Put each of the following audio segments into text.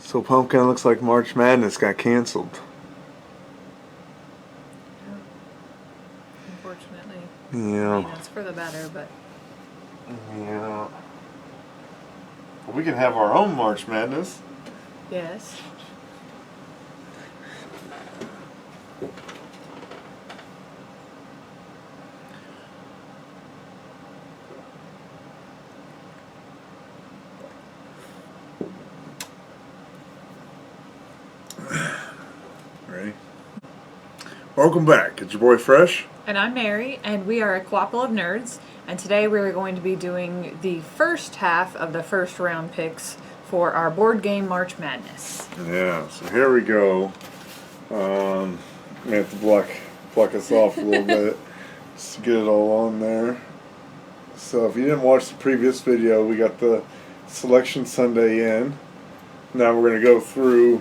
So Pumpkin, looks like March Madness got canceled. Yeah. Unfortunately. Yeah. I mean, it's for the better, but... Yeah. Well, we can have our own March Madness. Yes. Ready? Welcome back. It's your boy Fresh. And I'm Mary, and we are a Co-ople of nerds, and today we're going to be doing the first half of the first round picks for our board game March Madness. Yeah, so here we go. We have to pluck us off a little bit just to get it all on there. So if you didn't watch the previous video, we got the Selection Sunday in. Now we're going to go through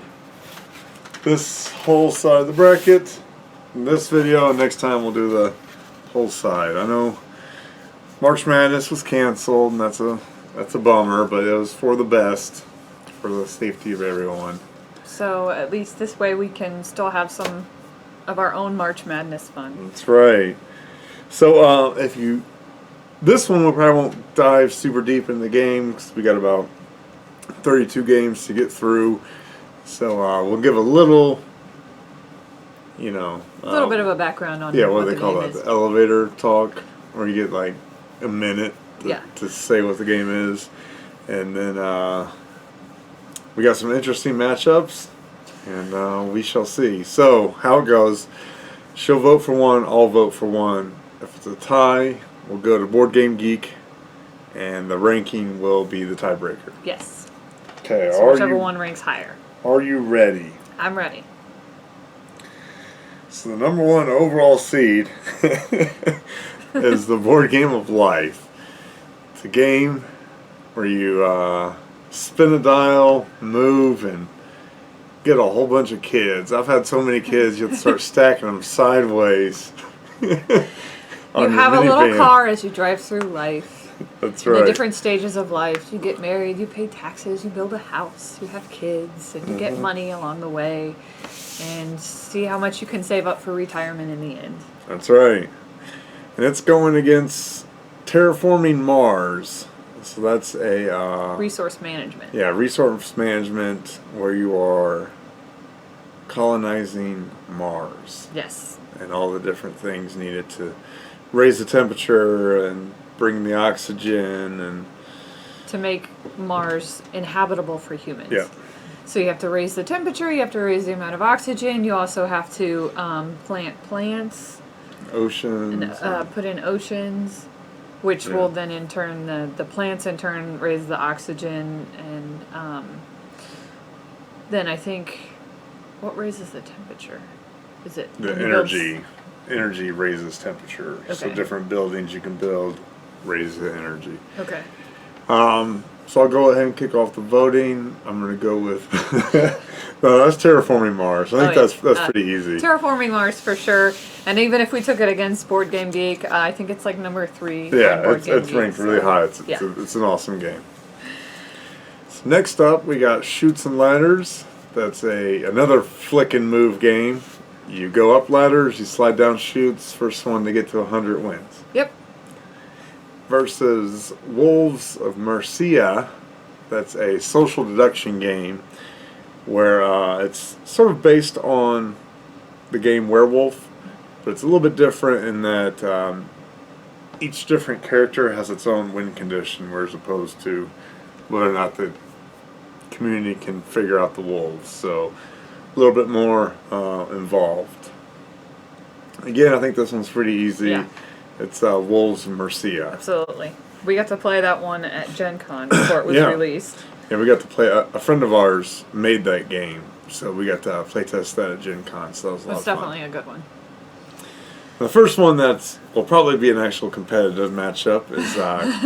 this whole side of the bracket in this video, and next time we'll do the whole side. I know March Madness was canceled, and that's a bummer, but it was for the best, for the safety of everyone. So at least this way we can still have some of our own March Madness fun. That's right. So this one we probably won't dive super deep in the game because we got about 32 games to get through. So we'll give a little, A little bit of a background on what the they call game that, is. the elevator talk, where you get like a minute to say what the game is. And then we got some interesting matchups, and we shall see. So how it goes, she'll vote for one, I'll vote for one. If it's a tie, we'll go to Board Game Geek, and the ranking will be the tiebreaker. Yes. Okay, So whichever one ranks higher. Are you ready? I'm ready. So the number one overall seed is the Board Game of Life. It's a game where you spin a dial, move, and get a whole bunch of kids. I've had so many kids, you have to start stacking them sideways. You have a little car as you drive through life. That's right. The different stages of life. You get married, you pay taxes, you build a house, you have kids, and you get money along the way. And see how much you can save up for retirement in the end. That's right. And it's going against Terraforming Mars. So that's a... resource management. Yeah, resource management where you are colonizing Mars. Yes. And all the different things needed to raise the temperature and bring the oxygen and... to make Mars inhabitable for humans. Yeah. So you have to raise the temperature, you have to raise the amount of oxygen, you also have to plant plants. Oceans. And, put in oceans, which will then in turn, the plants in turn raise the oxygen, and then I think, what raises the temperature? Is it... The energy. Energy raises temperature. Okay. So different buildings you can build raise the energy. Okay. So I'll go ahead and kick off the voting. I'm going to go with... no, that's Terraforming Mars. I think that's pretty easy. Terraforming Mars for sure. And even if we took it against Board Game Geek, I think it's like number 3. Yeah, it's ranked really high. It's an awesome game. So next up, we got Chutes and Ladders. That's another flick and move game. You go up ladders, you slide down chutes. First one to get to 100 wins. Yep. Versus Wolves of Mercia. That's a social deduction game where it's sort of based on the game Werewolf, but it's a little bit different in that each different character has its own win condition, whereas opposed to whether or not the community can figure out the wolves. So a little bit more involved. Again, I think this one's pretty easy. Yeah. It's Wolves of Mercia. Absolutely. We got to play that one at Gen Con before it was released. Yeah, we got to play. A friend of ours made that game, so we got to play test that at Gen Con. So that was a lot of fun. It's definitely a good one. The first one that will probably be an actual competitive matchup is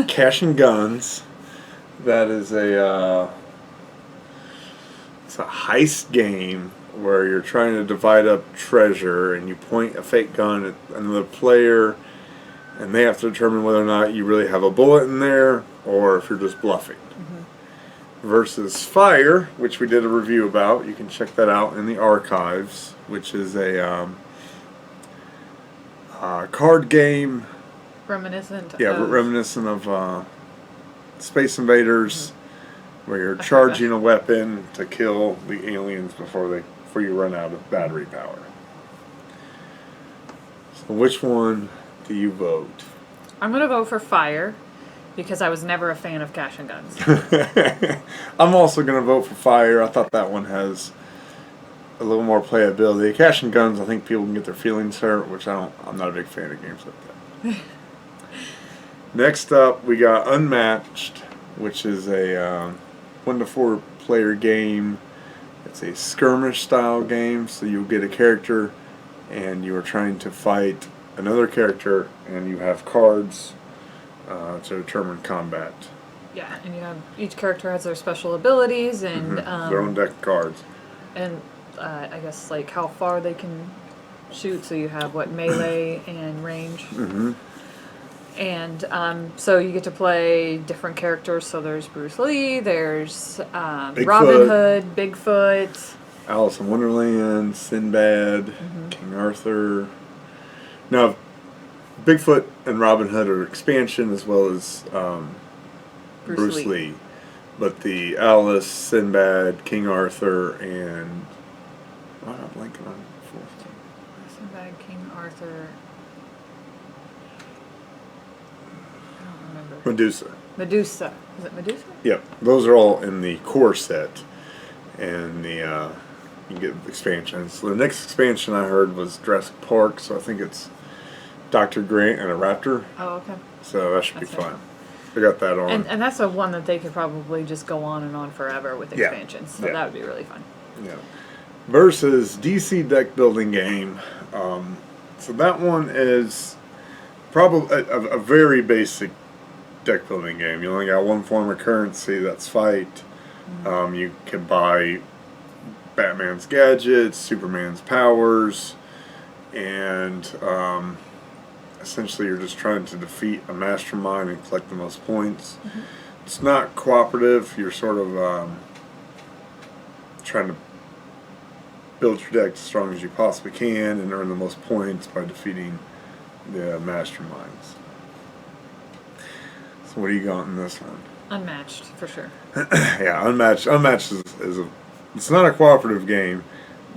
Cash and Guns. That is it's a heist game where you're trying to divide up treasure, and you point a fake gun at another player, and they have to determine whether or not you really have a bullet in there or if you're just bluffing. versus Fire, which we did a review about. You can check that out in the archives, which is a card game. Reminiscent. Yeah, of, reminiscent of Space Invaders, where you're charging a weapon to kill the aliens before you run out of battery power. So which one do you vote? I'm gonna vote for Fire because I was never a fan of Cash and Guns. I'm also going to vote for Fire. I thought that one has a little more playability. Cash and Guns, I think people can get their feelings hurt, which I'm not a big fan of games like that. Next up, we got Unmatched, which is a 1 to 4 player game. It's a skirmish style game, so you'll get a character and you are trying to fight another character, and you have cards to determine combat. Yeah, and you have each character has their special abilities and their own deck of cards. And I guess like how far they can shoot. So you have what melee and range. Mm-hmm. And so you get to play different characters. So there's Bruce Lee, there's Robin Hood, Bigfoot, Alice in Wonderland, Sinbad, King Arthur. Now, Bigfoot and Robin Hood are expansion as well as Bruce Lee. But the Alice, Sinbad, King Arthur, and why am I blanking on the fourth one? Sinbad, King Arthur. I don't remember. Medusa. Is it Medusa? Yep. Those are all in the core set. And the you get expansions. So the next expansion I heard was Jurassic Park, so I think it's Dr. Grant and a Raptor. Oh, okay. So that should be fun. I got that on. And that's a one that they could probably just go on and on forever with expansions. So that would be really fun. Yeah. Versus DC deck building game. So that one is probably a very basic deck building game. You only got one form of currency, that's fight. You can buy Batman's gadgets, Superman's powers, and essentially you're just trying to defeat a mastermind and collect the most points. It's not cooperative. You're sort of trying to build your deck as strong as you possibly can and earn the most points by defeating the masterminds. So what do you got in this one? Unmatched, for sure. Yeah, Unmatched. Unmatched is it's not a cooperative game,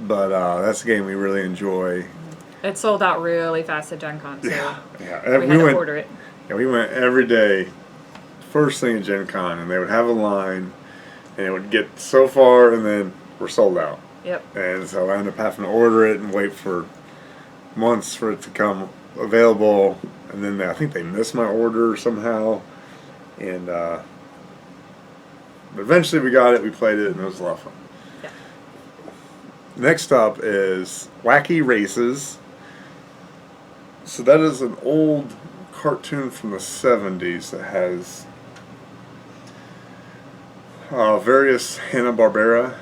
but that's a game we really enjoy. It sold out really fast at Gen Con, so we had to order it. Yeah, we went every day, first thing at Gen Con, and they would have a line, and it would get so far, and then we're sold out. Yep. And so I ended up having to order it and wait for months for it to come available, and then I think they missed my order somehow, and but eventually we got it, we played it, and it was a lot of fun. Yeah. Next up is Wacky Races. So that is an old cartoon from the 70s that has various Hanna-Barbera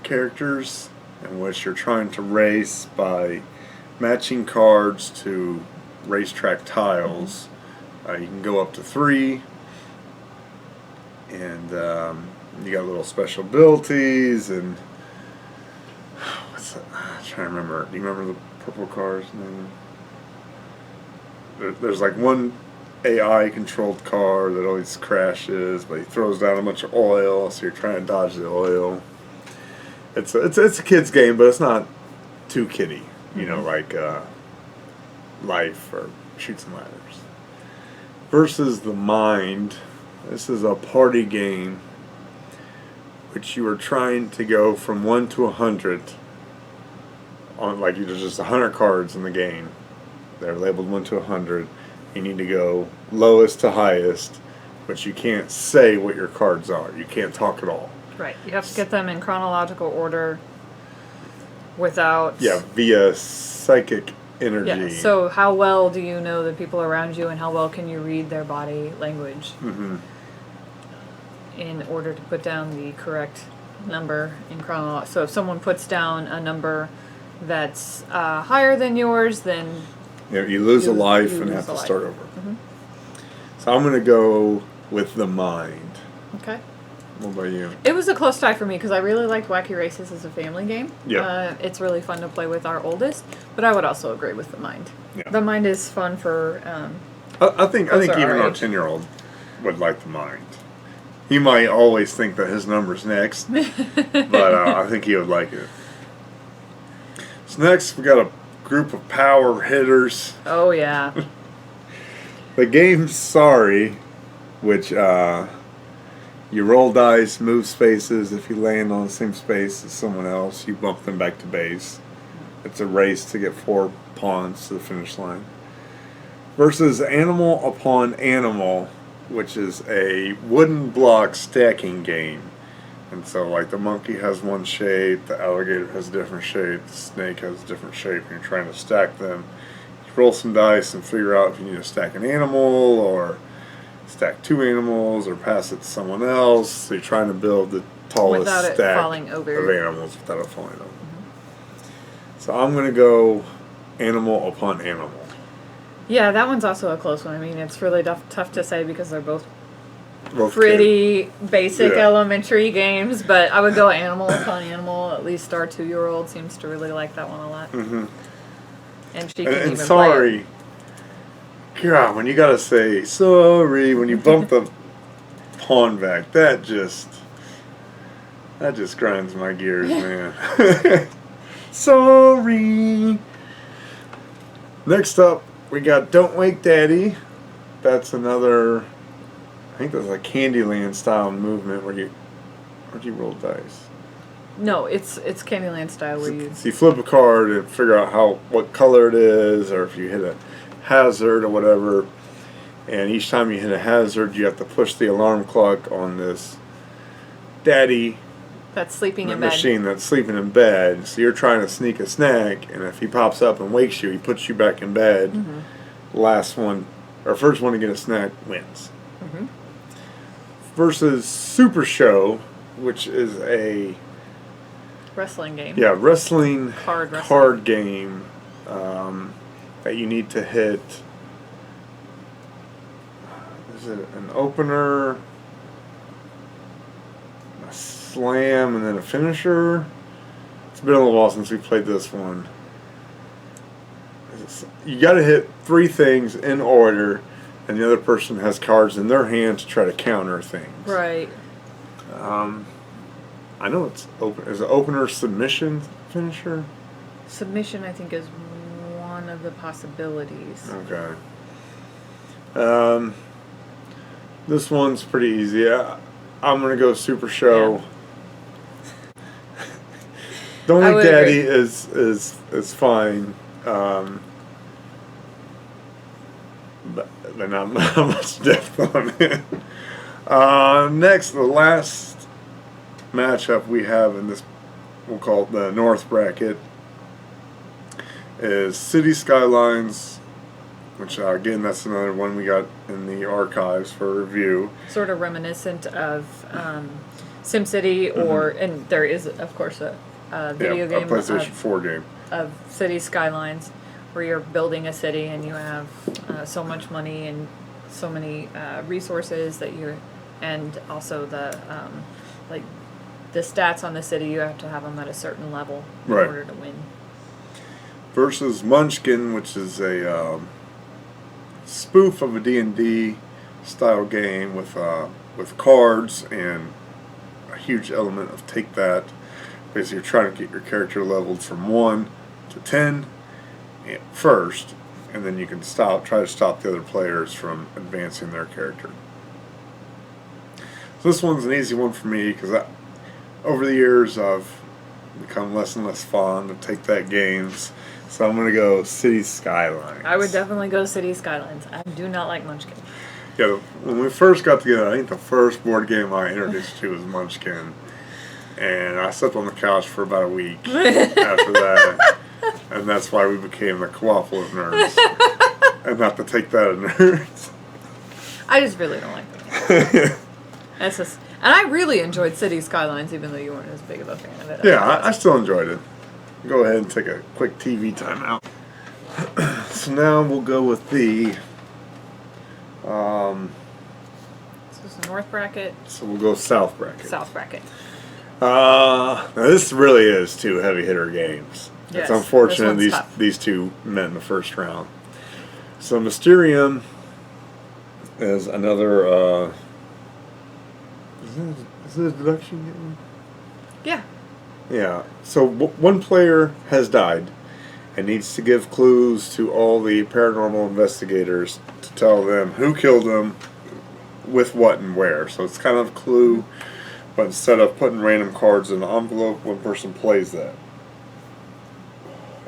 characters in which you're trying to race by matching cards to racetrack tiles. You can go up to 3, and you got little special abilities, and what's that? I'm trying to remember. Do you remember the purple car's name? There's like one AI controlled car that always crashes, but he throws down a bunch of oil, so you're trying to dodge the oil. It's a kid's game, but it's not too kiddie, you know, like Life or Shoots and Ladders. Versus the Mind. This is a party game which you are trying to go from 1 to 100 on, like, there's just 100 cards in the game. They're labeled 1 to 100. You need to go lowest to highest, but you can't say what your cards are. You can't talk at all. Right. You have to get them in chronological order without... Yeah, via psychic energy. Yeah, so how well do you know the people around you, and how well can you read their body language in order to put down the correct number in chronological... So if someone puts down a number that's higher than yours, then... You lose a life and have to start over. So I'm going to go with the Mind. Okay. What about you? It was a close tie for me because I really liked Wacky Races as a family game. Yeah. It's really fun to play with our oldest, but I would also agree with the Mind. Yeah. The Mind is fun for. I think even our age. 10-year-old would like the Mind. He might always think that his number's next, but I think he would like it. So next we got a group of power hitters. Oh yeah. The game's Sorry, which you roll dice, move spaces. If you land on the same space as someone else, you bump them back to base. It's a race to get 4 pawns to the finish line. Versus Animal Upon Animal, which is a wooden block stacking game. And so, like, the monkey has one shape, the alligator has a different shape, the snake has a different shape, and you're trying to stack them. You roll some dice and figure out if you need to stack an animal, or stack 2 animals, or pass it to someone else. So you're trying to build the tallest stack of animals without it falling over. So I'm going to go Animal Upon Animal. Yeah, that one's also a close one. I mean, it's really tough to say because they're both pretty basic elementary games, but I would go Animal Upon Animal. At least our 2-year-old seems to really like that one a lot. Mm-hmm. And she can even Sorry, play it. God, when you gotta say sorry when you bump the pawn back, that just grinds my gears, man. Sorry. Next up, we got Don't Wake Daddy. That's another, I think that's a Candyland style movement where you roll dice. No, it's Candyland style where you... So you flip a card and figure out what color it is, or if you hit a hazard or whatever. And each time you hit a hazard, you have to push the alarm clock on this daddy that's sleeping in bed. Machine that's sleeping in bed. So you're trying to sneak a snack, and if he pops up and wakes you, he puts you back in bed. Mm-hmm. Last one, or first one to get a snack wins. Mm-hmm. Versus Super Show, which is a wrestling game. Yeah, wrestling card game that you need to hit. Is it an opener, a slam, and then a finisher? It's been a little while since we played this one. You got to hit 3 things in order, and the other person has cards in their hand to try to counter things. Right. I know it's open. Is it opener, submission, finisher? Submission, I think, is one of the possibilities. Okay. This one's pretty easy. I'm gonna go Super Show. Yeah. Don't Wake Daddy is fine. But not much depth on it. Next, the last matchup we have in this, we'll call it the North bracket, is City Skylines, which again, that's another one we got in the archives for review. Sort of reminiscent of SimCity, or and there is of course a video game, a PlayStation 4 game of City Skylines, where you're building a city and you have so much money and so many resources that you, and also the like the stats on the city, you have to have them at a certain level in order to win. Versus Munchkin, which is a spoof of a D&D style game with cards and a huge element of take that. Basically, you're trying to get your character leveled from 1 to 10 first, and then you can try to stop the other players from advancing their character. So this one's an easy one for me because over the years I've become less and less fond of take that games. So I'm going to go City Skylines. I would definitely go City Skylines. I do not like Munchkin. Yeah, when we first got together, I think the first board game I introduced you to was Munchkin. And I slept on the couch for about a week after that. And that's why we became the Co-ople of nerds. And not to take that of nerds. I just really don't like that. That's just, and I really enjoyed City Skylines, even though you weren't as big of a fan of it. Yeah, I still enjoyed it. Go ahead and take a quick TV timeout. So now we'll go with the So So north bracket, So we'll go south bracket. south bracket. Now this really is two heavy hitter games. Yes, It's unfortunate this one's tough. these two met in the first round. So Mysterium is another. Is it a deduction game? Yeah. Yeah. So one player has died and needs to give clues to all the paranormal investigators to tell them who killed him, with what and where. So it's kind of a clue, but instead of putting random cards in an envelope, one person plays that.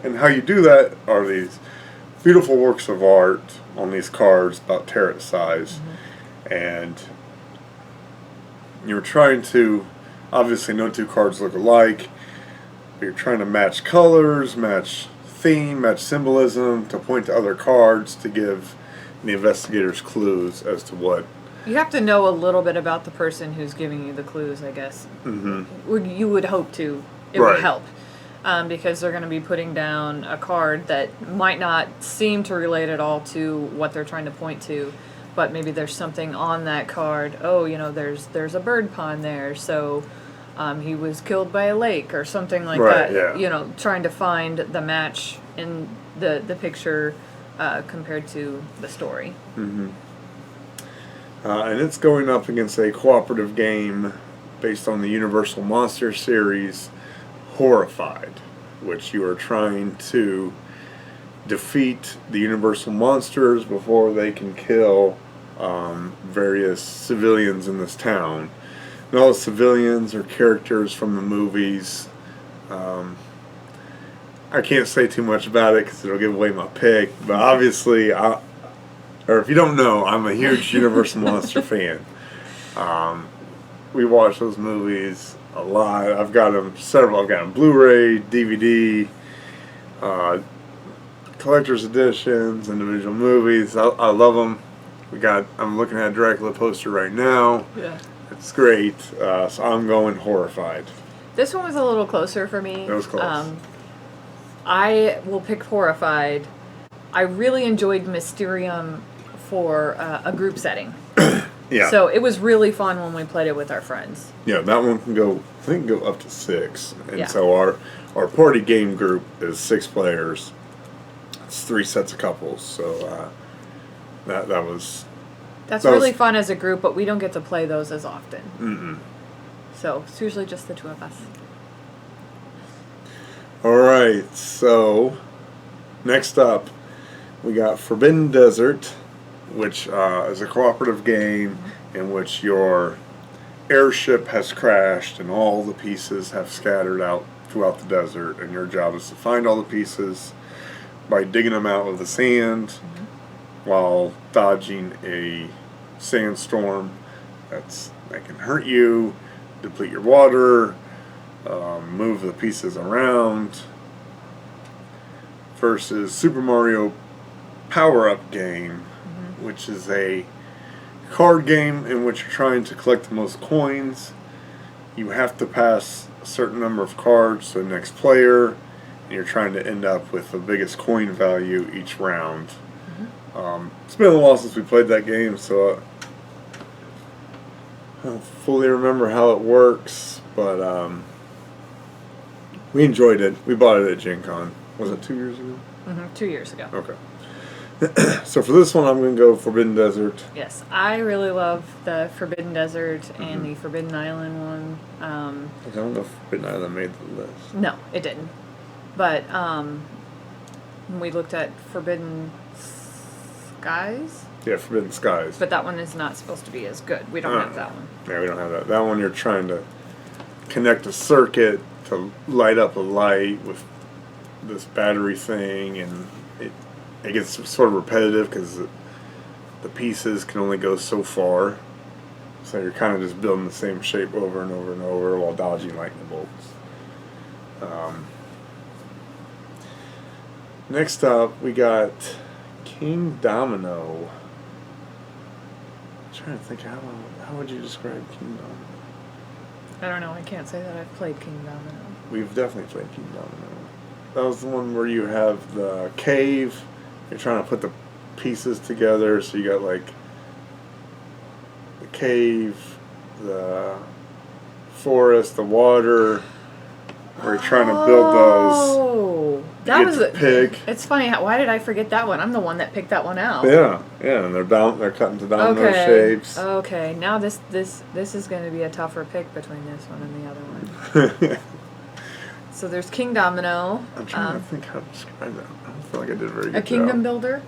And how you do that are these beautiful works of art on these cards about tarot size. And you're trying to, obviously no two cards look alike, but you're trying to match colors, match theme, match symbolism, to point to other cards to give the investigators clues as to what. You have to know a little bit about the person who's giving you the clues, I guess. You would hope to. It would help. Because they're going to be putting down a card that might not seem to relate at all to what they're trying to point to, but maybe there's something on that card. Oh, you know, there's a bird pond there, so he was killed by a lake or something like that. Yeah. You know, trying to find the match in the picture compared to the story. And it's going up against a cooperative game based on the Universal Monster series, Horrified, which you are trying to defeat the Universal Monsters before they can kill various civilians in this town. And all the civilians are characters from the movies. I can't say too much about it because it'll give away my pick, but obviously, or if you don't know, I'm a huge Universal Monster fan. We watch those movies a lot. I've got them several. I've got them Blu-ray, DVD, collector's editions, individual movies. I love them. I'm looking at a Dracula poster right now. Yeah. It's great. So I'm going Horrified. This one was a little closer for me. It was close. I will pick Horrified. I really enjoyed Mysterium for a group setting. Yeah. So it was really fun when we played it with our friends. Yeah, that one can go. I think go up to 6, and Yeah. so our party game group is 6 players. It's 3 sets of couples. So that was. That's that really was, fun as a group, but we don't get to play those as often. So it's usually just the 2 of us. All right. So next up, we got Forbidden Desert, which is a cooperative game in which your airship has crashed and all the pieces have scattered out throughout the desert, and your job is to find all the pieces by digging them out of the sand while dodging a sandstorm that can hurt you, deplete your water, move the pieces around, versus Super Mario Power-Up Game, which is a card game in which you're trying to collect the most coins. You have to pass a certain number of cards to the next player, and you're trying to end up with the biggest coin value each round. It's been a while since we played that game, so I don't fully remember how it works, but we enjoyed it. We bought it at Gen Con. Was it 2 years ago? 2 years ago. Okay. So for this one, I'm going to go Forbidden Desert. Yes, I really love the Forbidden Desert and the Forbidden Island one. I don't know if Forbidden Island made the list. No, it didn't. But when we looked at Forbidden Skies, Yeah, Forbidden Skies. but that one is not supposed to be as good. We don't have that one. Yeah, we don't have that. That one you're trying to connect a circuit to light up a light with this battery thing, and it gets sort of repetitive because the pieces can only go so far. So you're kind of just building the same shape over and over and over while dodging lightning bolts. Next up, we got King Domino. I'm trying to think, how would you describe King Domino? I don't know. I can't say that I've played King Domino. We've definitely played King Domino. That was the one where you have the cave. You're trying to put the pieces together, so you got like the cave, the forest, the water. We're trying to build those. Oh, that was a pig. It's funny. Why did I forget that one? I'm the one that picked that one out. Yeah, and they're cut into domino shapes. Okay, now this is going to be a tougher pick between this one and the other one. So there's King Domino. I'm trying to think how to describe that. I don't feel like I did a very good A kingdom job. builder.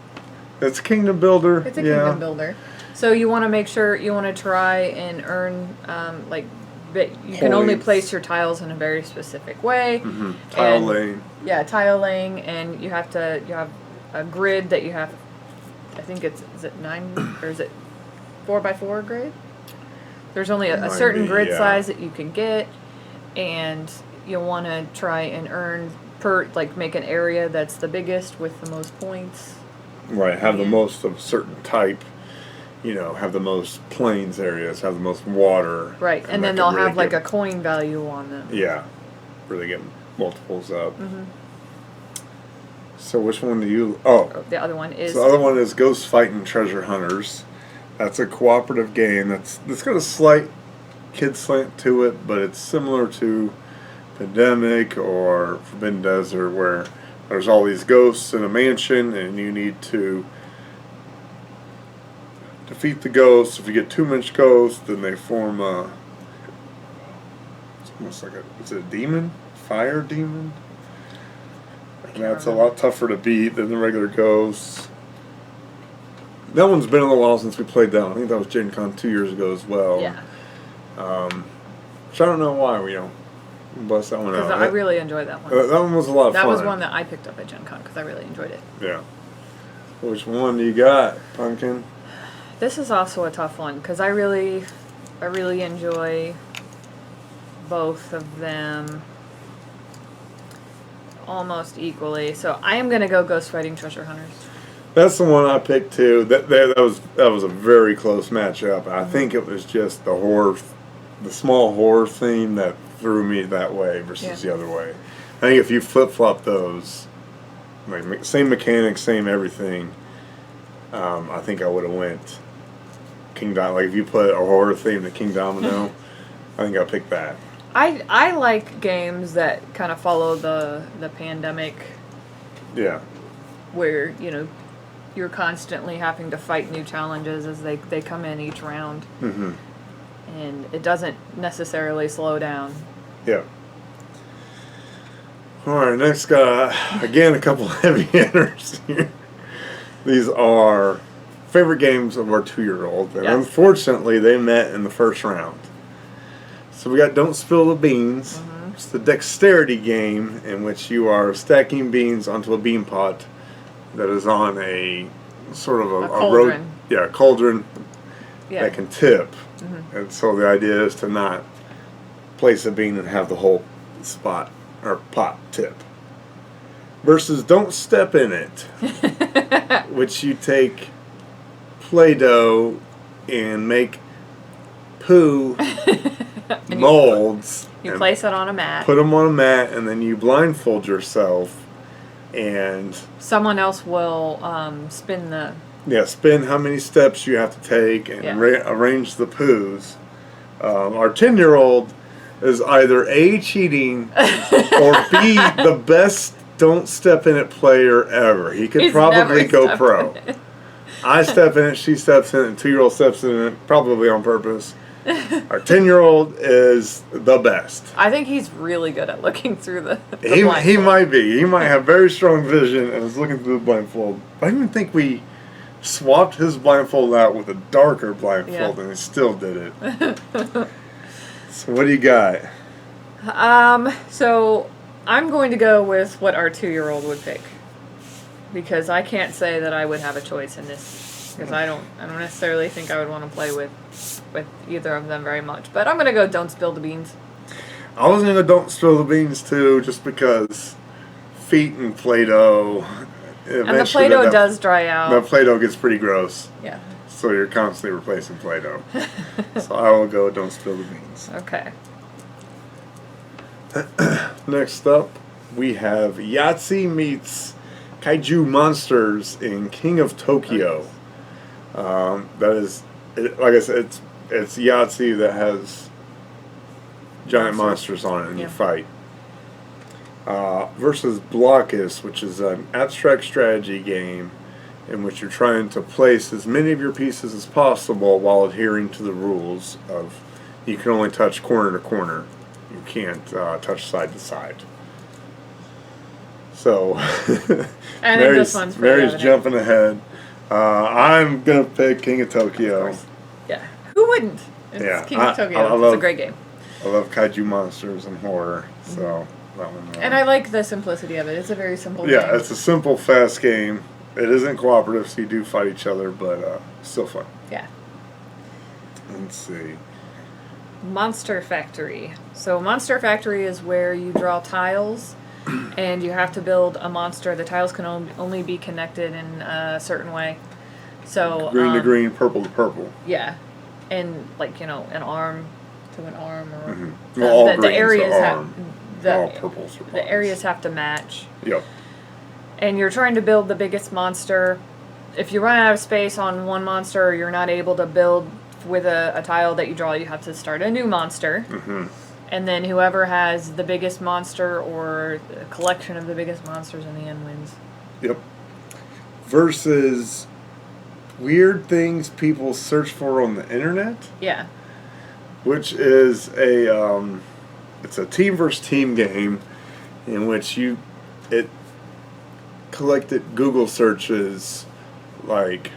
It's a kingdom builder. It's a kingdom builder. So you want to make sure you want to try and earn you can only place your tiles in a very specific way. Mm-hmm. Tile laying. Yeah, tile laying, and you have a grid that you have. I think is it 9 or is it 4x4 grid? There's only a certain grid size that you can get, and you'll want to try and earn make an area that's the biggest with the most points. Right, have the most of a certain type. Have the most plains areas, have the most water. Right, and then they'll have a coin value on them. Yeah, really get multiples up. Mm-hmm. So which one do you? Oh, the other one is. So the other one is Ghost Fighting Treasure Hunters. That's a cooperative game. That's got a slight kid slant to it, but it's similar to Pandemic or Forbidden Desert, where there's all these ghosts in a mansion, and you need to defeat the ghosts. If you get too much ghosts, then they form it's almost like it's a demon? Fire demon? And that's a lot tougher to beat than the regular ghosts. That one's been a little while since we played that one. I think that was Gen Con 2 years ago as well. Yeah. Which I don't know why we don't bust that one out. Because I really enjoyed that one. That one was a lot of fun. That was one that I picked up at Gen Con because I really enjoyed it. Yeah. Which one do you got, Pumpkin? This is also a tough one because I really enjoy both of them almost equally. So I am going to go Ghost Fighting Treasure Hunters. That's the one I picked too. That was a very close matchup. I think it was just the small horror theme that threw me that way versus the other way. I think if you flip-flop those, same mechanics, same everything, I think I would have went King Domino. If you put a horror theme to King Domino, I think I picked that. I like games that kind of follow the pandemic. Yeah. Where, you're constantly having to fight new challenges as they come in each round. Mm-hmm. And it doesn't necessarily slow down. Yeah. Alright, next again, a couple heavy hitters here. These are favorite games of our 2-year-old, and unfortunately they met in the first round. So we got Don't Spill the Beans. Mm-hmm. It's the dexterity game in which you are stacking beans onto a bean pot that is on a sort of a cauldron. Cauldron that can tip. Mm-hmm. And so the idea is to not place a bean and have the whole spot or pot tip. Versus Don't Step in It, which you take Play-Doh and make poo molds. You place it on a mat. Put them on a mat, and then you blindfold yourself, and someone else will spin the. Yeah, spin how many steps you have to take and arrange the poos. Our 10-year-old is either A, cheating, or B, the best Don't Step in It player ever. He could probably go pro. I step in it, she steps in it, and 2-year-old steps in it, probably on purpose. Our 10-year-old is the best. I think he's really good at looking through the blindfold. He might be. He might have very strong vision and is looking through the blindfold. I even think we swapped his blindfold out with a darker blindfold, and he still did it. So what do you got? So I'm going to go with what our 2-year-old would pick, because I can't say that I would have a choice in this, because I don't necessarily think I would want to play with either of them very much. But I'm going to go Don't Spill the Beans. I was going to go Don't Spill the Beans too, just because feet and Play-Doh. And the Play-Doh does dry out. The Play-Doh gets pretty gross. Yeah. So you're constantly replacing Play-Doh. So I will go Don't Spill the Beans. Okay. Next up, we have Yahtzee meets Kaiju Monsters in King of Tokyo. That is, like I said, it's it's Yahtzee that has giant monsters on it, and Yeah. you fight. Versus Blockus, which is an abstract strategy game in which you're trying to place as many of your pieces as possible while adhering to the rules of you can only touch corner to corner. You can't touch side to side. So, I think this one's pretty Mary's evident. jumping ahead. I'm going to pick King of Tokyo. Yeah. Who wouldn't? It's Yeah, King of Tokyo. I It's love- a great game. I love kaiju monsters and horror, so that one. And I like the simplicity of it. It's a very simple game. Yeah, it's a simple, fast game. It isn't cooperative, so you do fight each other, but still fun. Yeah. Let's see. Monster Factory. So Monster Factory is where you draw tiles and you have to build a monster. The tiles can only be connected in a certain way. So Green to green, purple to purple. Yeah. And like, an arm to an arm or Well, all the greens areas are have arm. All the purples are the bottoms. areas have to match. Yep. And you're trying to build the biggest monster. If you run out of space on one monster or you're not able to build with a tile that you draw, you have to start a new monster. Mm-hmm. And then whoever has the biggest monster or a collection of the biggest monsters in the end wins. Yep. Versus weird things people search for on the internet, Yeah. which is it's a team versus team game in which it collected Google searches like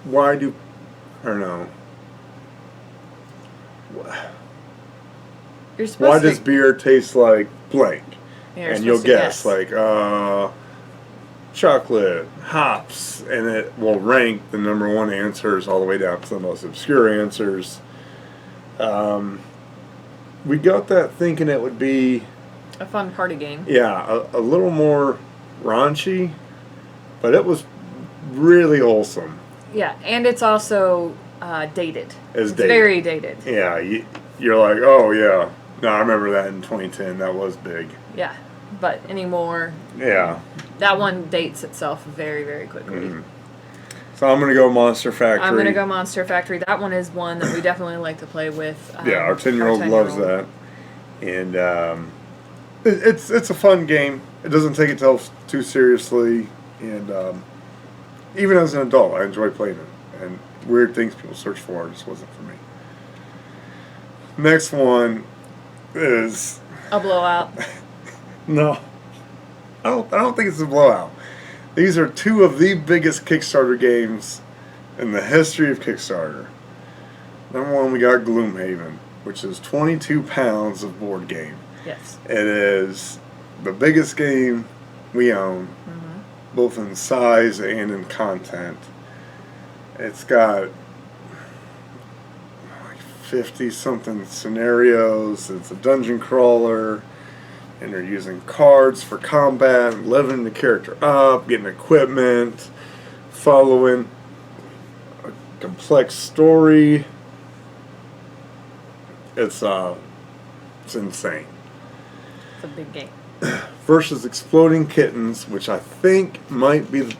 I don't know. You're supposed Why to does beer taste like blank? you're And you'll supposed to guess like chocolate, hops, and it will rank the number one answers all the way down to the most obscure answers. We got that thinking it would be a fun party game. a little more raunchy, but it was really wholesome. Yeah, and it's also dated. It's dated. very dated. Yeah, you're like, oh yeah, no, I remember that in 2010. That was big. Yeah, but anymore, Yeah. that one dates itself very, very quickly. Mm-hmm. So I'm gonna go Monster Factory. I'm gonna go Monster Factory. That one is one that we definitely like to play with. Yeah, our 10-year-old loves that, and it's a fun game. It doesn't take itself too seriously, and even as an adult, I enjoy playing it. And weird things people search for just wasn't for me. Next one is A blowout. no, I don't think it's a blowout. These are two of the biggest Kickstarter games in the history of Kickstarter. Number one, we got Gloom Haven, which is 22 pounds of board game. Yes. It is the biggest game we own, both in size and in content. It's got like 50-something scenarios. It's a dungeon crawler. And they're using cards for combat, leveling the character up, getting equipment, following a complex story. It's insane. It's a big game. Versus Exploding Kittens, which I think might be the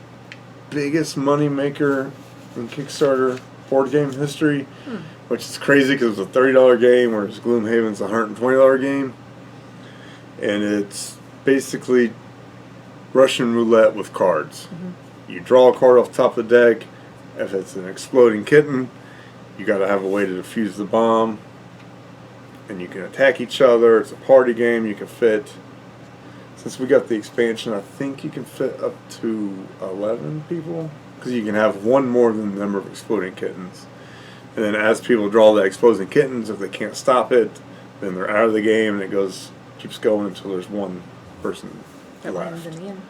biggest moneymaker in Kickstarter board game history, which is crazy because it's a $30 game, whereas Gloom Haven's a $120 game. And it's basically Russian roulette with cards. You draw a card off the top of the deck. If it's an exploding kitten, you got to have a way to defuse the bomb. And you can attack each other. It's a party game. You can fit, since we got the expansion, I think you can fit up to 11 people. Because you can have one more than the number of exploding kittens. And then as people draw the exploding kittens, if they can't stop it, then they're out of the game and it keeps going until there's one person That wins left. in the end.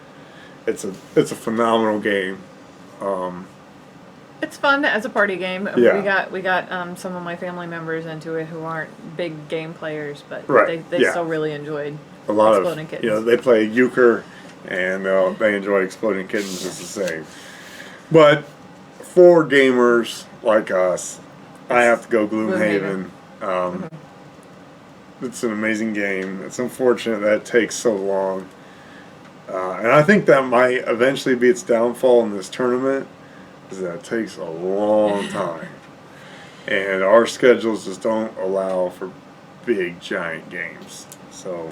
It's a phenomenal game. It's fun as a party game. Yeah. We got some of my family members into it who aren't big game players, but Right, they yeah. still really enjoyed A lot Exploding of Kittens. they play euchre and they enjoy exploding kittens just the same. But for gamers like us, I have to go Gloom Haven. It's an amazing game. It's unfortunate that it takes so long. And I think that might eventually be its downfall in this tournament. is that it takes a long time. And our schedules just don't allow for big, giant games. So,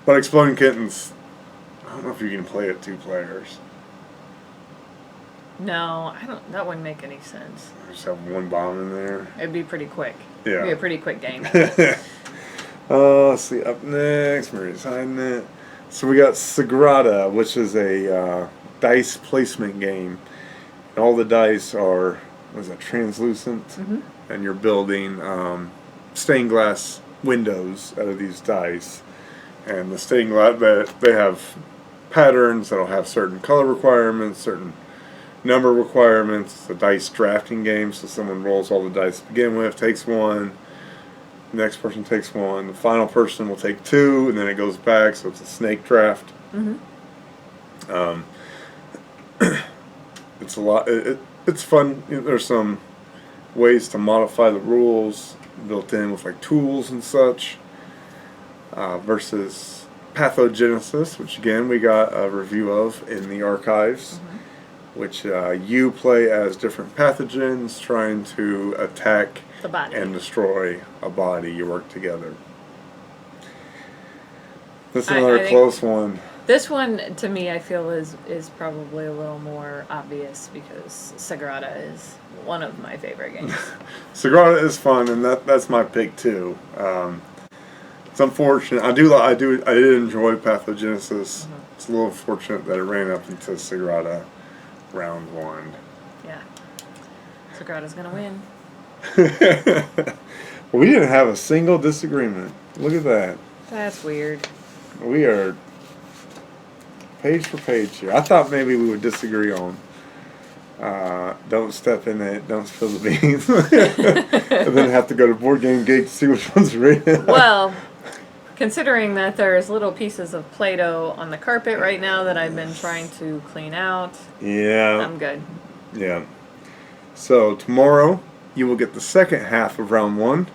but Exploding Kittens, I don't know if you can play it 2 players. No, I don't. That wouldn't make any sense. Just have one bomb in there. It'd be pretty quick. Yeah. It'd be a pretty quick game. Let's see, up next, Mary's hiding it. So we got Sagrada, which is a dice placement game. And all the dice are, what is that, translucent? Mm-hmm. And you're building stained glass windows out of these dice. And the stained glass, they have patterns that'll have certain color requirements, certain number requirements. It's a dice drafting game, so someone rolls all the dice to begin with, takes one, the next person takes one, the final person will take 2, and then it goes back, so it's a snake draft. Mm-hmm. It's a lot. It's fun. There's some ways to modify the rules built in with like tools and such. Versus Pathogenesis, which again we got a review of in the archives. Mm-hmm. Which you play as different pathogens trying to attack the body and destroy a body. You work together. This is another close one. This one, to me, I feel is probably a little more obvious because Sagrada is one of my favorite games. Sagrada is fun, and that's my pick too. It's unfortunate. I did enjoy Pathogenesis. Mm-hmm. It's a little unfortunate that it ran up into Sagrada. Round 1. Yeah. Sagrada's gonna win. We didn't have a single disagreement. Look at that. That's weird. We are page for page here. I thought maybe we would disagree on don't step in it, don't spill the beans. And then have to go to Board Game Geek to see which one's written. Well, considering that there's little pieces of Play-Doh on the carpet right now that I've been trying to clean out. Yeah. I'm good. Yeah. So tomorrow you will get the second half of round 1,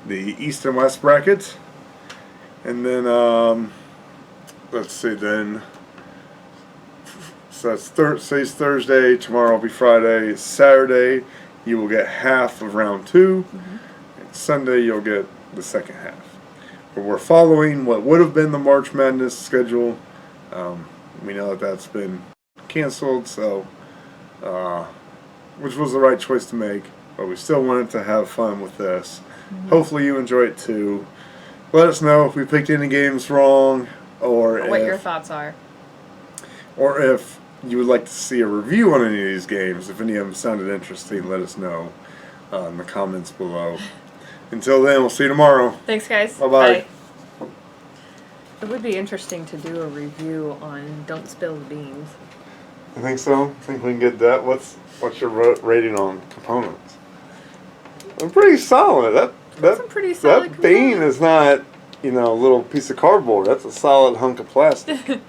the East and West brackets. And then, let's see then. So that's today's Thursday, tomorrow will be Friday. Saturday you will get half of round 2. Mm-hmm. And Sunday you'll get the second half. We're following what would have been the March Madness schedule. We know that that's been canceled, so which was the right choice to make. But we still wanted to have fun with this. Mm-hmm. Hopefully you enjoy it too. Let us know if we picked any games wrong, or what your thoughts are, or if you would like to see a review on any of these games. If any of them sounded interesting, let us know in the comments below. Until then, we'll see you tomorrow. Thanks, guys. Bye-bye. Bye. It would be interesting to do a review on Don't Spill the Beans. I think so. I think we can get that. What's your rating on components? I'm pretty solid. That's a pretty solid that bean is not, a little piece of cardboard. That's a solid hunk of plastic.